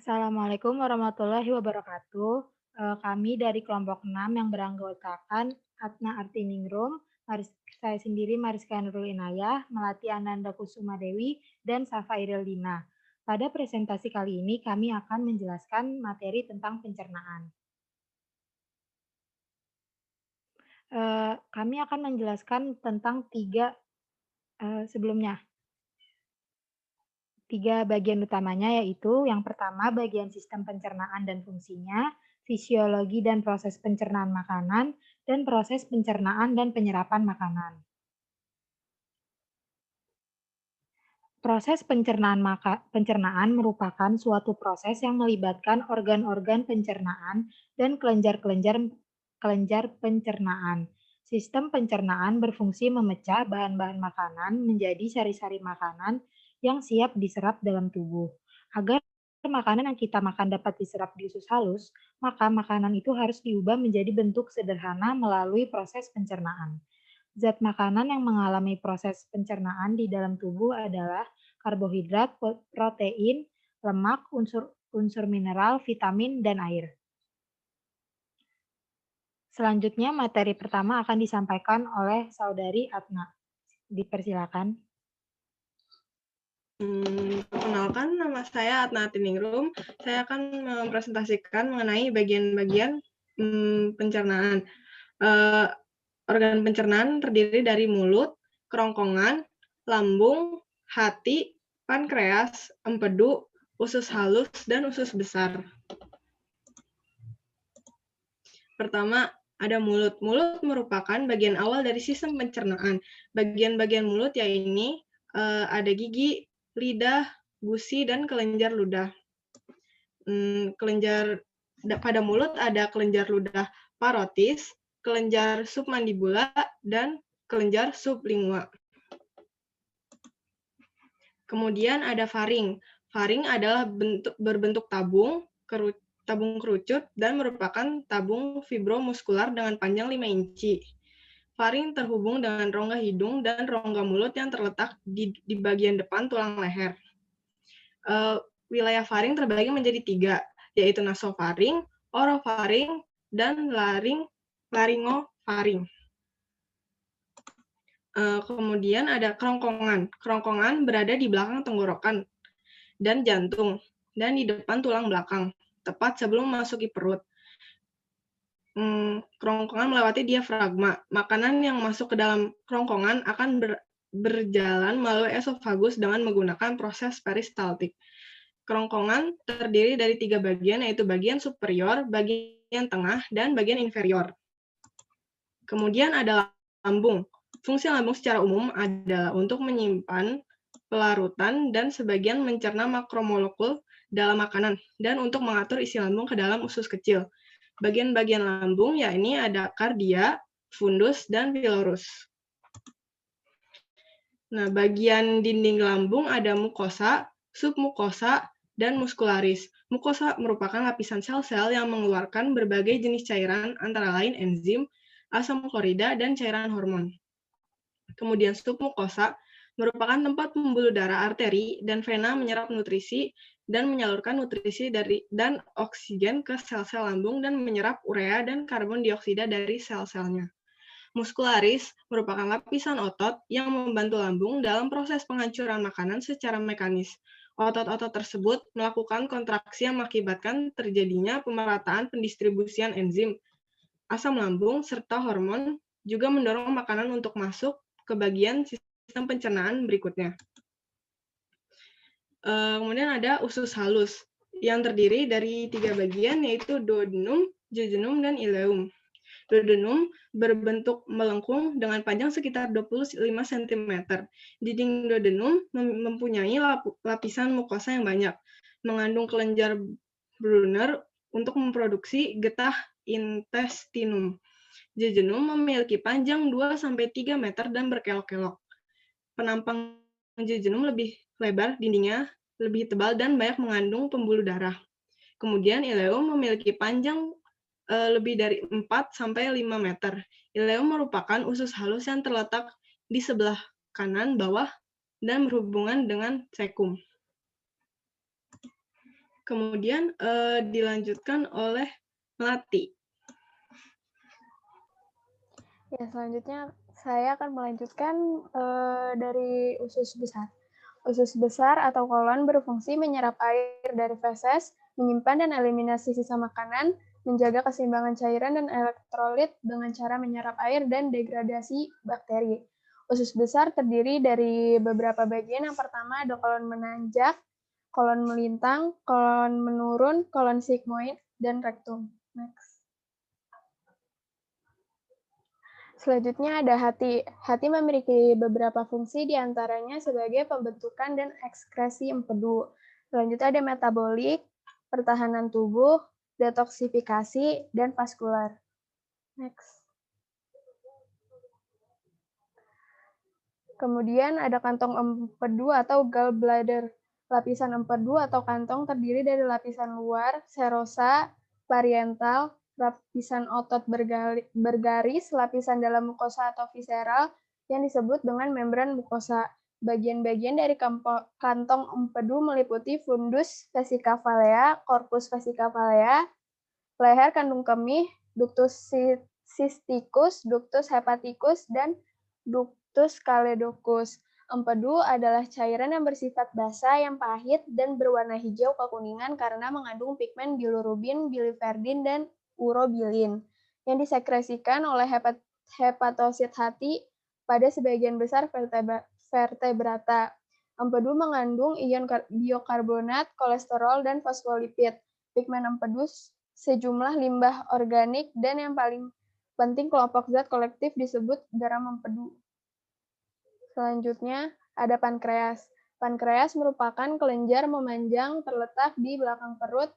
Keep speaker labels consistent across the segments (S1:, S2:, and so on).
S1: Assalamualaikum warahmatullahi wabarakatuh. Kami dari kelompok 6 yang beranggotakan Atna Artiningrum, saya sendiri Mariska Nurul Inayah, Melati Ananda Kusuma Dewi, dan Safa Iril Dina. Pada presentasi kali ini kami akan menjelaskan materi tentang pencernaan. Kami akan menjelaskan tentang sebelumnya. Tiga bagian utamanya yaitu yang pertama bagian sistem pencernaan dan fungsinya, fisiologi dan proses pencernaan makanan, dan proses pencernaan dan penyerapan makanan. Proses pencernaan merupakan suatu proses yang melibatkan organ-organ pencernaan dan kelenjar pencernaan. Sistem pencernaan berfungsi memecah bahan-bahan makanan menjadi sari-sari makanan yang siap diserap dalam tubuh. Agar makanan yang kita makan dapat diserap di usus halus, maka makanan itu harus diubah menjadi bentuk sederhana melalui proses pencernaan. Zat makanan yang mengalami proses pencernaan di dalam tubuh adalah karbohidrat, protein, lemak, unsur mineral, vitamin, dan air. Selanjutnya materi pertama akan disampaikan oleh Saudari Atna. Dipersilakan.
S2: Perkenalkan, nama saya Atna Artiningrum. Saya akan mempresentasikan mengenai bagian-bagian pencernaan. Organ pencernaan terdiri dari mulut, kerongkongan, lambung, hati, pankreas, empedu, usus halus, dan usus besar. Pertama, ada mulut. Mulut merupakan bagian awal dari sistem pencernaan. Bagian-bagian mulut yaitu ada gigi, lidah, gusi, dan kelenjar ludah. Pada mulut ada kelenjar ludah parotis, kelenjar submandibula, dan kelenjar sublingua. Kemudian ada faring. Faring adalah berbentuk tabung kerucut dan merupakan tabung fibromuskular dengan panjang 5 inci. Faring terhubung dengan rongga hidung dan rongga mulut yang terletak di bagian depan tulang leher. Wilayah faring terbagi menjadi 3, yaitu nasofaring, orofaring, dan laringofaring. Kemudian ada kerongkongan. Kerongkongan berada di belakang tenggorokan dan jantung, dan di depan tulang belakang, tepat sebelum memasuki perut. Kerongkongan melewati diafragma. Makanan yang masuk ke dalam kerongkongan akan berjalan melalui esofagus dengan menggunakan proses peristaltik. Kerongkongan terdiri dari 3 bagian, yaitu bagian superior, bagian tengah, dan bagian inferior. Kemudian ada lambung. Fungsi lambung secara umum adalah untuk menyimpan pelarutan dan sebagian mencerna makromolekul dalam makanan, dan untuk mengatur isi lambung ke dalam usus kecil. Bagian-bagian lambung yakni ada kardia, fundus, dan pylorus. Nah, bagian dinding lambung ada mukosa, submukosa, dan muskularis. Mukosa merupakan lapisan sel-sel yang mengeluarkan berbagai jenis cairan antara lain enzim, asam klorida, dan cairan hormon. Kemudian submukosa merupakan tempat pembuluh darah arteri dan vena menyerap nutrisi dan menyalurkan nutrisi dan oksigen ke sel-sel lambung dan menyerap urea dan karbon dioksida dari sel-selnya. Muskularis merupakan lapisan otot yang membantu lambung dalam proses penghancuran makanan secara mekanis. Otot-otot tersebut melakukan kontraksi yang mengakibatkan terjadinya pemerataan pendistribusian enzim, asam lambung, serta hormon, juga mendorong makanan untuk masuk ke bagian sistem pencernaan berikutnya. Kemudian ada usus halus yang terdiri dari 3 bagian, yaitu duodenum, jejunum, dan ileum. Duodenum berbentuk melengkung dengan panjang sekitar 25 cm. Dinding duodenum mempunyai lapisan mukosa yang banyak, mengandung kelenjar Brunner untuk memproduksi getah intestinum. Jejunum memiliki panjang 2-3 meter dan berkelok-kelok. Penampang jejunum lebih lebar, dindingnya lebih tebal, dan banyak mengandung pembuluh darah. Kemudian ileum memiliki panjang lebih dari 4-5 meter. Ileum merupakan usus halus yang terletak di sebelah kanan bawah dan berhubungan dengan cecum. Kemudian dilanjutkan oleh Melati.
S3: Ya, selanjutnya saya akan melanjutkan dari usus besar. Usus besar atau kolon berfungsi menyerap air dari feses, menyimpan dan eliminasi sisa makanan, menjaga keseimbangan cairan dan elektrolit dengan cara menyerap air dan degradasi bakteri. Usus besar terdiri dari beberapa bagian. Yang pertama ada kolon menanjak, kolon melintang, kolon menurun, kolon sigmoid, dan rektum. Next. Selanjutnya ada hati. Hati memiliki beberapa fungsi, diantaranya sebagai pembentukan dan ekskresi empedu. Selanjutnya ada metabolik, pertahanan tubuh, detoksifikasi, dan vaskular. Next. Kemudian ada kantong empedu atau gallbladder. Lapisan empedu atau kantong terdiri dari lapisan luar, serosa, parietal, lapisan otot bergaris, lapisan dalam mukosa atau visceral yang disebut dengan membran mukosa. Bagian-bagian dari kantong empedu meliputi fundus vesicavalia, corpus vesicavalia, leher kandung kemih, ductus cysticus, ductus hepaticus, dan ductus caledocus. Empedu adalah cairan yang bersifat basa, yang pahit, dan berwarna hijau kekuningan karena mengandung pigmen bilirubin, biliverdin, dan urobilin yang disekresikan oleh hepatosit hati pada sebagian besar vertebrata. Empedu mengandung ion biokarbonat, kolesterol, dan fosfolipid. Pigmen empedu sejumlah limbah organik, dan yang paling penting kelompok zat kolektif disebut garam empedu. Selanjutnya ada pankreas. Pankreas merupakan kelenjar memanjang terletak di belakang perut,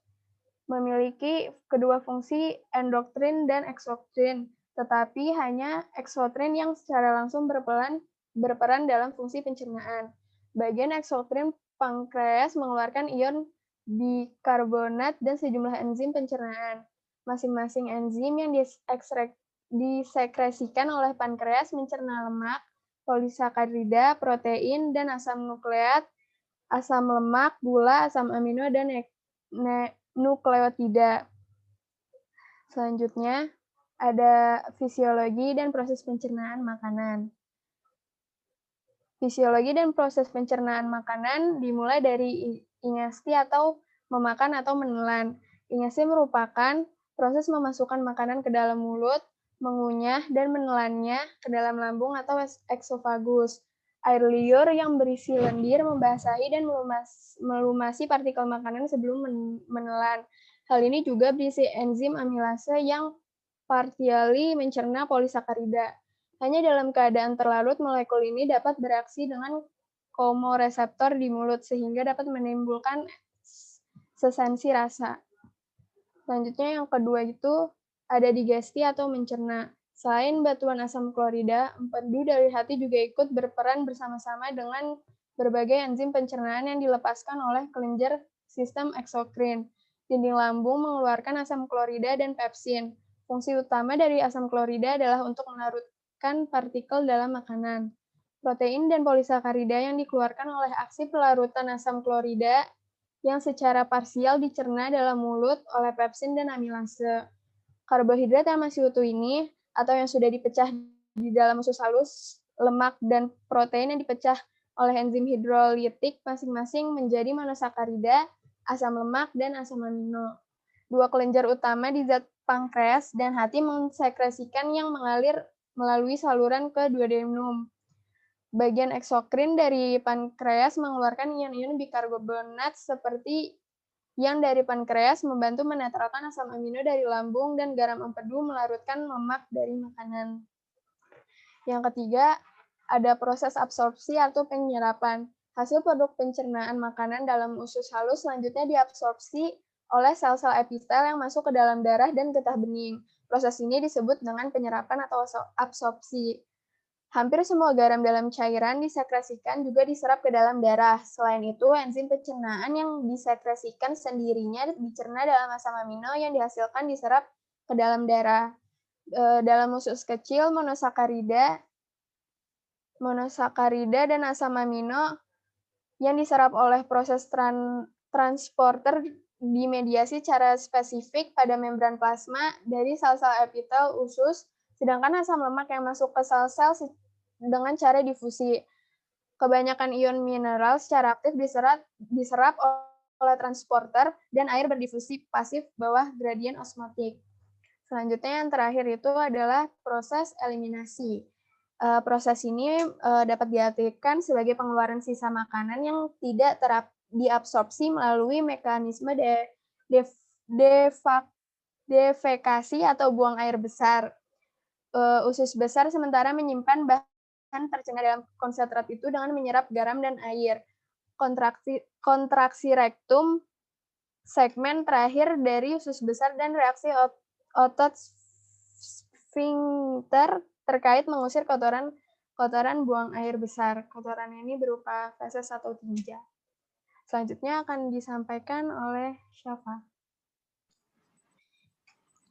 S3: memiliki kedua fungsi endokrin dan eksokrin, tetapi hanya eksokrin yang secara langsung berperan dalam fungsi pencernaan. Bagian eksokrin pankreas mengeluarkan ion bikarbonat dan sejumlah enzim pencernaan. Masing-masing enzim yang disekresikan oleh pankreas mencerna lemak, polisakarida, protein, dan asam nukleat, asam lemak, gula, asam amino, dan nukleotida. Selanjutnya ada fisiologi dan proses pencernaan makanan. Fisiologi dan proses pencernaan makanan dimulai dari ingesti atau memakan atau menelan. Ingesti merupakan proses memasukkan makanan ke dalam mulut, mengunyah, dan menelannya ke dalam lambung atau eksofagus. Air liur yang berisi lendir membasahi dan melumasi partikel makanan sebelum menelan. Hal ini juga berisi enzim amilase yang partially mencerna polisakarida. Hanya dalam keadaan terlarut, molekul ini dapat bereaksi dengan komoreseptor di mulut, sehingga dapat menimbulkan sesensi rasa. Selanjutnya yang kedua itu ada digesti atau mencerna. Selain batuan asam klorida, empedu dari hati juga ikut berperan bersama-sama dengan berbagai enzim pencernaan yang dilepaskan oleh kelenjar sistem eksokrin. Dinding lambung mengeluarkan asam klorida dan pepsin. Fungsi utama dari asam klorida adalah untuk melarutkan partikel dalam makanan. Protein dan polisakarida yang dikeluarkan oleh aksi pelarutan asam klorida yang secara parsial dicerna dalam mulut oleh pepsin dan amilase. Karbohidrat yang masih utuh ini atau yang sudah dipecah di dalam usus halus, lemak, dan protein yang dipecah oleh enzim hidrolitik masing-masing menjadi monosakarida, asam lemak, dan asam amino. Dua kelenjar utama di zat pankreas dan hati mensekresikan yang mengalir melalui saluran ke duodenum. Bagian eksokrin dari pankreas mengeluarkan ion-ion bikarbonat seperti yang dari pankreas membantu menetralkan asam amino dari lambung dan garam empedu melarutkan lemak dari makanan. Yang ketiga, ada proses absorpsi atau penyerapan. Hasil produk pencernaan makanan dalam usus halus selanjutnya diabsorpsi oleh sel-sel epitel yang masuk ke dalam darah dan getah bening. Proses ini disebut dengan penyerapan atau absorpsi. Hampir semua garam dalam cairan disekresikan juga diserap ke dalam darah. Selain itu, enzim pencernaan yang disekresikan sendirinya dicerna dalam asam amino yang dihasilkan diserap ke dalam darah. Dalam usus kecil, monosakarida dan asam amino yang diserap oleh proses transporter dimediasi secara spesifik pada membran plasma dari sel-sel epitel usus, sedangkan asam lemak yang masuk ke sel-sel dengan cara difusi. Kebanyakan ion mineral secara aktif diserap oleh transporter dan air berdifusi pasif bawah gradien osmotik. Selanjutnya yang terakhir itu adalah proses eliminasi. Proses ini dapat diartikan sebagai pengeluaran sisa makanan yang tidak diabsorpsi melalui mekanisme defekasi atau buang air besar. Usus besar sementara menyimpan bahan tercegah dalam konsentrat itu dengan menyerap garam dan air. Kontraksi rektum segmen terakhir dari usus besar dan reaksi otot sphincter terkait mengusir kotoran buang air besar. Kotoran ini berupa feses atau tinja. Selanjutnya akan disampaikan oleh Syafa.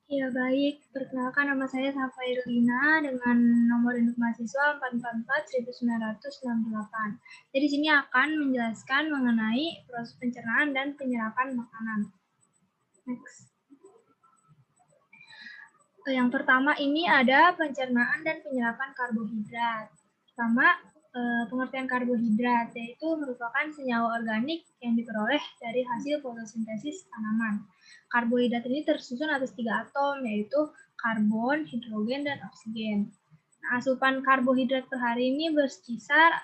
S4: Ya baik, perkenalkan nama saya Safa Irlina dengan nomor induk mahasiswa 444-1968. Jadi di sini akan menjelaskan mengenai proses pencernaan dan penyerapan makanan. Next. Yang pertama ini ada pencernaan dan penyerapan karbohidrat. Pertama, pengertian karbohidrat, yaitu merupakan senyawa organik yang diperoleh dari hasil fotosintesis tanaman. Karbohidrat ini tersusun atas 3 atom, yaitu karbon, hidrogen, dan oksigen. Nah, asupan karbohidrat per hari ini berkisar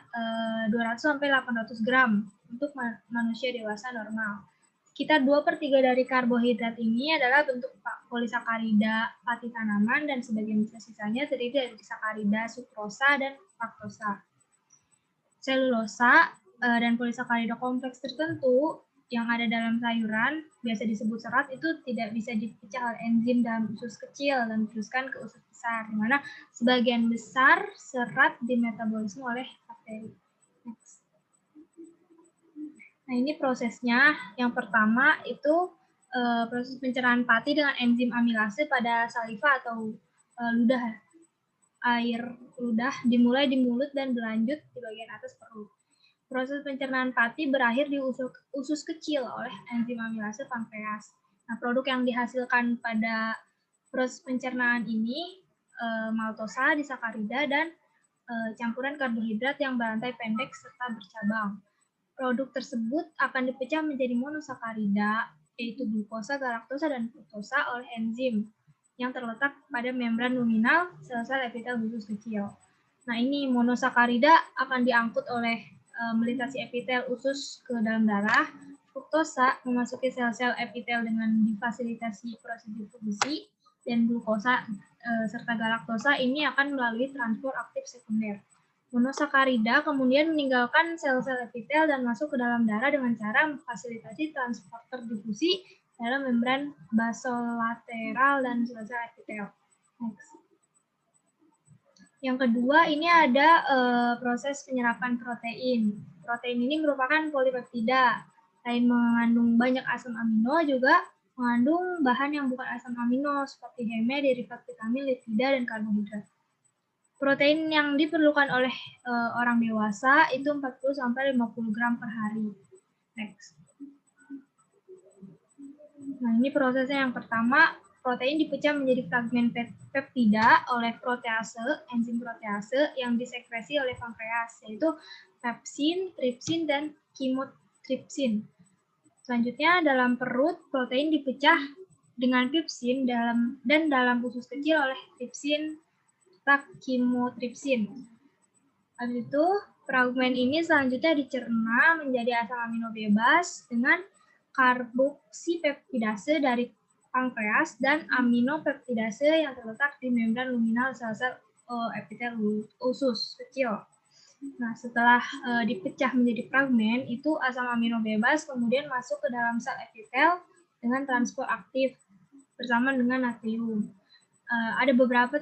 S4: 200-800 gram untuk manusia dewasa normal. Sekitar 2/3 dari karbohidrat ini adalah bentuk polisakarida pati tanaman dan sebagian besar sisanya terdiri dari sakarida, sukrosa, dan laktosa. Selulosa dan polisakarida kompleks tertentu yang ada dalam sayuran, biasa disebut serat, itu tidak bisa dipecah oleh enzim dalam usus kecil dan diteruskan ke usus besar, di mana sebagian besar serat dimetabolisme oleh bakteri. Next. Nah, ini prosesnya. Yang pertama itu proses pencernaan pati dengan enzim amilase pada saliva atau ludah. Air ludah dimulai di mulut dan berlanjut di bagian atas perut. Proses pencernaan pati berakhir di usus kecil oleh enzim amilase pankreas. Nah, produk yang dihasilkan pada proses pencernaan ini maltosa, disakarida, dan campuran karbohidrat yang berantai pendek serta bercabang. Produk tersebut akan dipecah menjadi monosakarida, yaitu glukosa, galaktosa, dan fruktosa oleh enzim yang terletak pada membran luminal sel-sel epitel usus kecil. Nah, ini monosakarida akan diangkut oleh melintasi epitel usus ke dalam darah. Fruktosa memasuki sel-sel epitel dengan difasilitasi proses difusi, dan glukosa serta galaktosa ini akan melalui transport aktif sekunder. Monosakarida kemudian meninggalkan sel-sel epitel dan masuk ke dalam darah dengan cara memfasilitasi transporter difusi dalam membran basolateral dan sel-sel epitel. Next. Yang kedua, ini ada proses penyerapan protein. Protein ini merupakan polipeptida. Selain mengandung banyak asam amino, juga mengandung bahan yang bukan asam amino seperti heme, derivat vitamin, lipida, dan karbohidrat. Protein yang diperlukan oleh orang dewasa itu 40-50 gram per hari. Next. Nah, ini prosesnya. Yang pertama, protein dipecah menjadi fragmen peptida oleh protease, enzim protease yang disekresi oleh pankreas, yaitu pepsin, tripsin, dan chymotrypsin. Selanjutnya, dalam perut, protein dipecah dengan pepsin dan dalam usus kecil oleh tripsin, chymotrypsin. Habis itu, fragmen ini selanjutnya dicerna menjadi asam amino bebas dengan karboksipeptidase dari pankreas dan aminopeptidase yang terletak di membran luminal sel-sel epitel usus kecil. Nah, setelah dipecah menjadi fragmen, itu asam amino bebas kemudian masuk ke dalam sel epitel dengan transport aktif bersama dengan natrium. Ada beberapa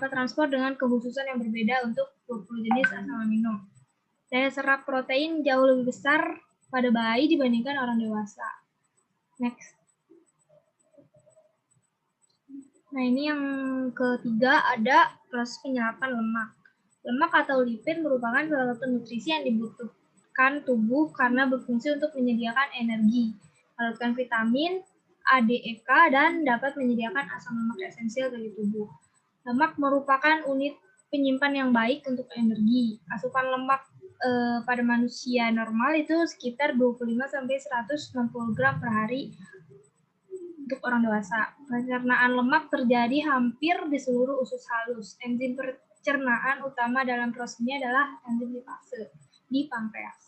S4: transport dengan kekhususan yang berbeda untuk 20 jenis asam amino. Daya serap protein jauh lebih besar pada bayi dibandingkan orang dewasa. Next. Nah, ini yang ketiga ada proses penyerapan lemak. Lemak atau lipid merupakan salah satu nutrisi yang kan tubuh karena berfungsi untuk menyediakan energi, melarutkan vitamin A, D, E, K, dan dapat menyediakan asam lemak esensial bagi tubuh. Lemak merupakan unit penyimpan yang baik untuk energi. Asupan lemak pada manusia normal itu sekitar 25-160 gram per hari untuk orang dewasa. Pencernaan lemak terjadi hampir di seluruh usus halus. Enzim pencernaan utama dalam proses ini adalah enzim lipase di pankreas.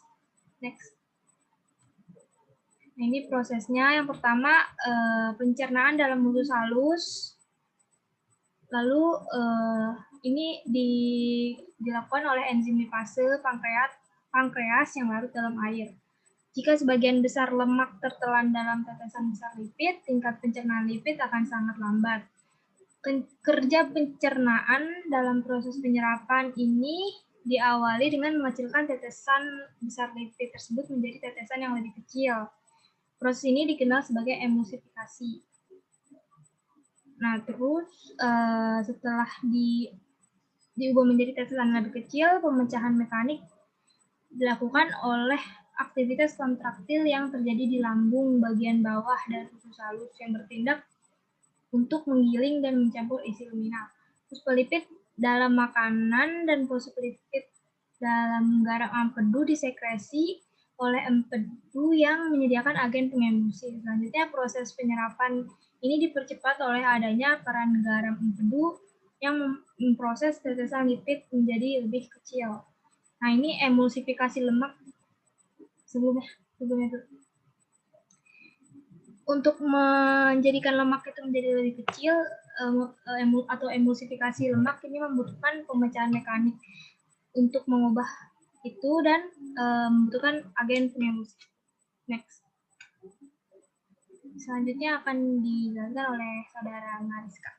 S4: Next. Nah, ini prosesnya. Yang pertama, pencernaan dalam usus halus. Lalu ini dilakukan oleh enzim lipase pankreas yang larut dalam air. Jika sebagian besar lemak tertelan dalam tetesan besar lipid, tingkat pencernaan lipid akan sangat lambat. Kerja pencernaan dalam proses penyerapan ini diawali dengan mengecilkan tetesan besar lipid tersebut menjadi tetesan yang lebih kecil. Proses ini dikenal sebagai emulsifikasi. Nah, terus setelah diubah menjadi tetesan yang lebih kecil, pemecahan mekanik dilakukan oleh aktivitas kontraktil yang terjadi di lambung bagian bawah dan usus halus yang bertindak untuk menggiling dan mencampur isi luminal. Fosfolipid dalam makanan dan fosfolipid dalam garam empedu disekresi oleh empedu yang menyediakan agen pengemulsi. Selanjutnya, proses penyerapan ini dipercepat oleh adanya peran garam empedu yang memproses tetesan lipid menjadi lebih kecil. Nah, ini emulsifikasi lemak sebelumnya itu. Untuk menjadikan lemak itu menjadi lebih kecil atau emulsifikasi lemak ini membutuhkan pemecahan mekanik untuk mengubah itu dan membutuhkan agen pengemulsi. Next. Selanjutnya akan dijelaskan oleh Saudara Mariska.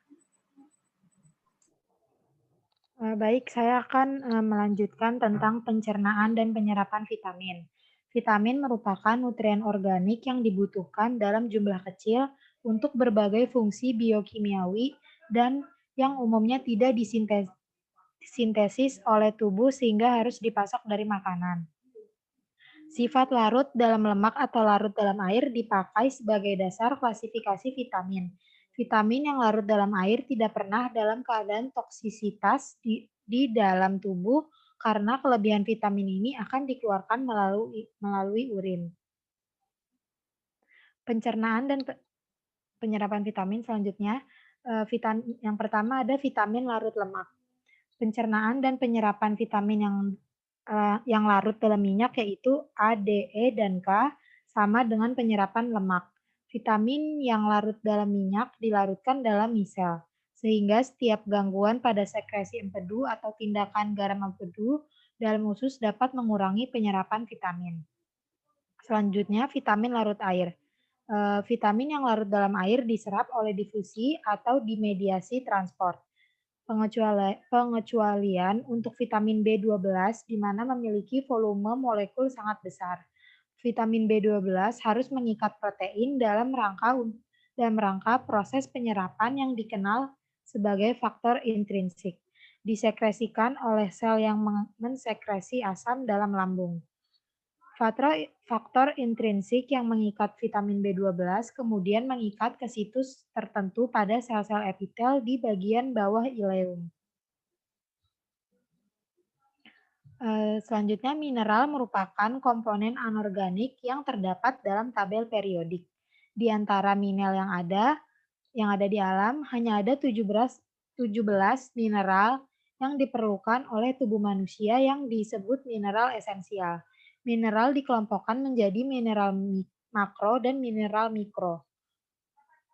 S1: Baik, saya akan melanjutkan tentang pencernaan dan penyerapan vitamin. Vitamin merupakan nutrien organik yang dibutuhkan dalam jumlah kecil untuk berbagai fungsi biokimiawi dan yang umumnya tidak disintesis oleh tubuh sehingga harus dipasok dari makanan. Sifat larut dalam lemak atau larut dalam air dipakai sebagai dasar klasifikasi vitamin. Vitamin yang larut dalam air tidak pernah dalam keadaan toksisitas di dalam tubuh karena kelebihan vitamin ini akan dikeluarkan melalui urin. Pencernaan dan penyerapan vitamin selanjutnya, yang pertama ada vitamin larut lemak. Pencernaan dan penyerapan vitamin yang larut dalam minyak yaitu A, D, E, dan K sama dengan penyerapan lemak. Vitamin yang larut dalam minyak dilarutkan dalam misel, sehingga setiap gangguan pada sekresi empedu atau tindakan garam empedu dalam usus dapat mengurangi penyerapan vitamin. Selanjutnya, vitamin larut air. Vitamin yang larut dalam air diserap oleh difusi atau dimediasi transport. Pengecualian untuk vitamin B12 di mana memiliki volume molekul sangat besar. Vitamin B12 harus mengikat protein dalam rangka proses penyerapan yang dikenal sebagai faktor intrinsik. Disekresikan oleh sel yang mensekresi asam dalam lambung. Faktor intrinsik yang mengikat vitamin B12 kemudian mengikat ke situs tertentu pada sel-sel epitel di bagian bawah ileum. Selanjutnya, mineral merupakan komponen anorganik yang terdapat dalam tabel periodik. Di antara mineral yang ada di alam, hanya ada 17 mineral yang diperlukan oleh tubuh manusia yang disebut mineral esensial. Mineral dikelompokkan menjadi mineral makro dan mineral mikro.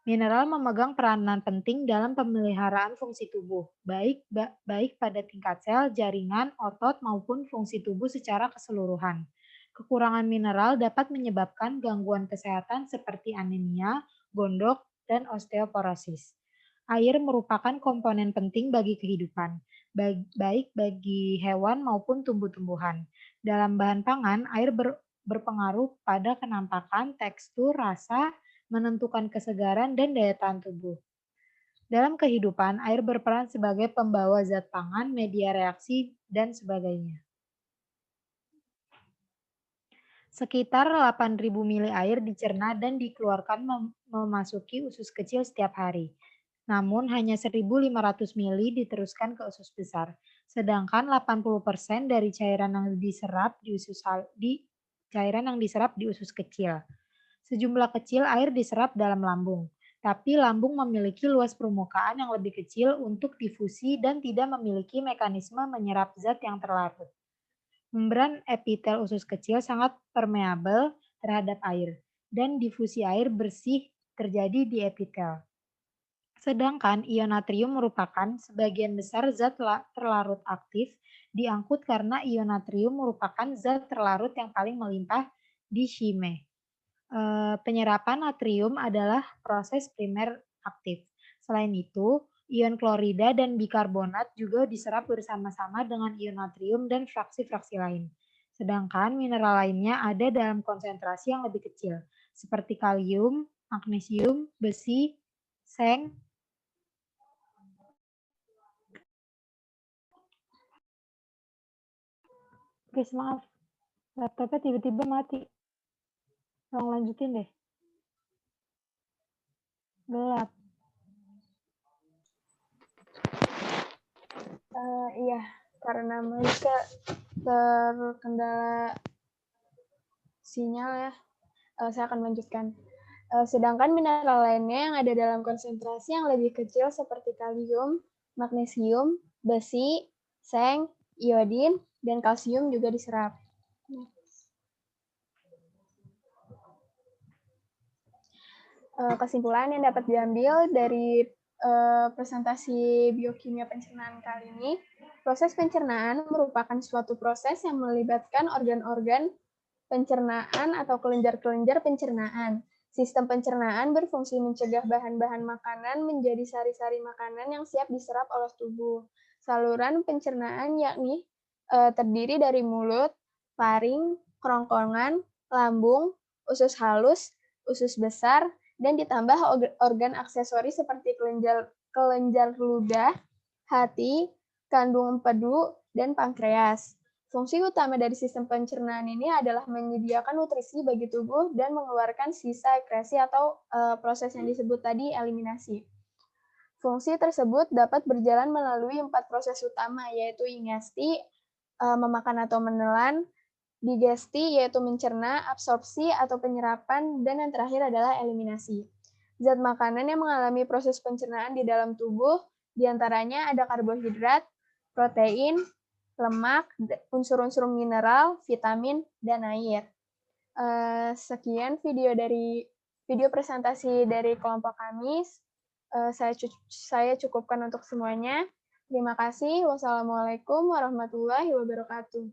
S1: Mineral memegang peranan penting dalam pemeliharaan fungsi tubuh, baik pada tingkat sel, jaringan, otot, maupun fungsi tubuh secara keseluruhan. Kekurangan mineral dapat menyebabkan gangguan kesehatan seperti anemia, gondok, dan osteoporosis. Air merupakan komponen penting bagi kehidupan, baik bagi hewan maupun tumbuh-tumbuhan. Dalam bahan pangan, air berpengaruh pada kenampakan, tekstur, rasa, menentukan kesegaran dan daya tahan tubuh. Dalam kehidupan, air berperan sebagai pembawa zat pangan, media reaksi, dan sebagainya. Sekitar 8.000 mili air dicerna dan dikeluarkan memasuki usus kecil setiap hari. Namun hanya 1.500 mili diteruskan ke usus besar. Sedangkan 80% dari cairan yang diserap di usus kecil. Sejumlah kecil air diserap dalam lambung, tapi lambung memiliki luas permukaan yang lebih kecil untuk difusi dan tidak memiliki mekanisme menyerap zat yang terlarut. Membran epitel usus kecil sangat permeabel terhadap air, dan difusi air bersih terjadi di epitel. Sedangkan ion natrium merupakan sebagian besar zat terlarut aktif diangkut karena ion natrium merupakan zat terlarut yang paling melimpah di Chyme. Penyerapan natrium adalah proses primer aktif. Selain itu, ion klorida dan bikarbonat juga diserap bersama-sama dengan ion natrium dan fraksi-fraksi lain. Sedangkan mineral lainnya ada dalam konsentrasi yang lebih kecil, seperti kalium, magnesium, besi, seng. Guys, maaf. Laptopnya tiba-tiba mati. Tolong lanjutin deh. Gelap.
S3: Iya, karena mereka terkendala sinyal ya, saya akan lanjutkan. Sedangkan mineral lainnya yang ada dalam konsentrasi yang lebih kecil seperti kalium, magnesium, besi, seng, iodin, dan kalsium juga diserap. Kesimpulan yang dapat diambil dari presentasi biokimia pencernaan kali ini, proses pencernaan merupakan suatu proses yang melibatkan organ-organ pencernaan atau kelenjar-kelenjar pencernaan. Sistem pencernaan berfungsi mencegah bahan-bahan makanan menjadi sari-sari makanan yang siap diserap oleh tubuh. Saluran pencernaan yakni terdiri dari mulut, faring, kerongkongan, lambung, usus halus, usus besar, dan ditambah organ aksesori seperti kelenjar ludah, hati, kandung empedu, dan pankreas. Fungsi utama dari sistem pencernaan ini adalah menyediakan nutrisi bagi tubuh dan mengeluarkan sisa ekresi atau proses yang disebut tadi eliminasi. Fungsi tersebut dapat berjalan melalui 4 proses utama, yaitu ingesti, memakan atau menelan, digesti yaitu mencerna, absorpsi atau penyerapan, dan yang terakhir adalah eliminasi. Zat makanan yang mengalami proses pencernaan di dalam tubuh diantaranya ada karbohidrat, protein, lemak, unsur-unsur mineral, vitamin, dan air. Sekian video presentasi dari kelompok kami. Saya cukupkan untuk semuanya. Terima kasih. Wassalamualaikum warahmatullahi wabarakatuh.